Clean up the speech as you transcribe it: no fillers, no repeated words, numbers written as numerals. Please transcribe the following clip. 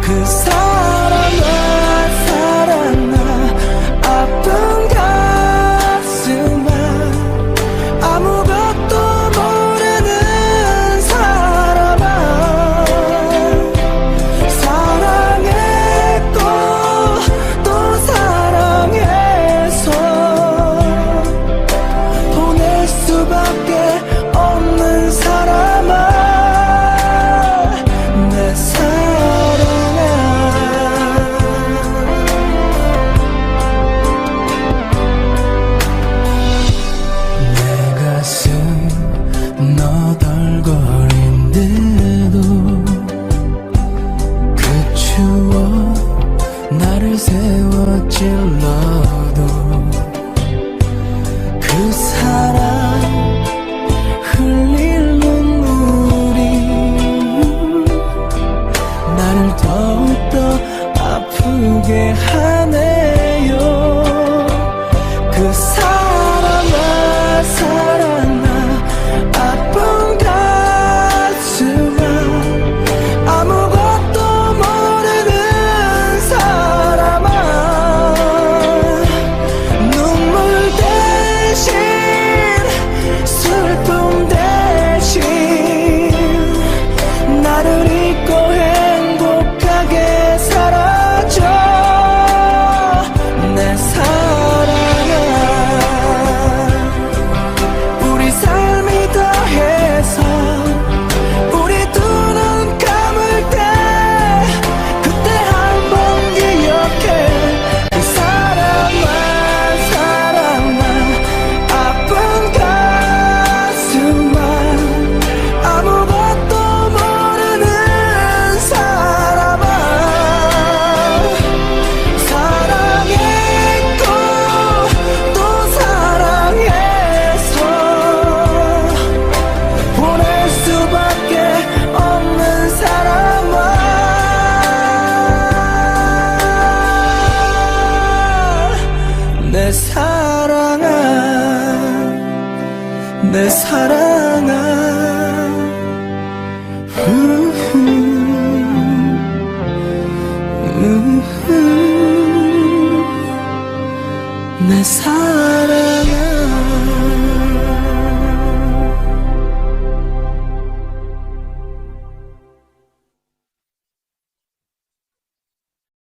그 사람아 사랑아 아픈 가슴아 아무것도 모르는 사람아 사랑했고 또 사랑해서 보낼 수밖에 없는 사람아 내 사랑아 내 가슴 너덜거린데도 그 추억 나를 세워 찔러도 그 사랑 흘릴 눈물이 나를 더욱더 아프게 하네요. 그 사랑아 사랑아 아픈 가슴아 아무것도 모르는 사람아 눈물 대신 슬픔 대신 나를 잊고 행복하게 살아줘 내 사랑아 우리 삶이 더해서 우리 두 눈 감을 때 그때 한번 기억해 그 사랑아 사랑아 아픈 가슴아 아무것도 모르는 사람아 사랑했고 또 사랑해서 보낼 수밖에 없는 사람아 내 사랑아 내 사랑아 내 사랑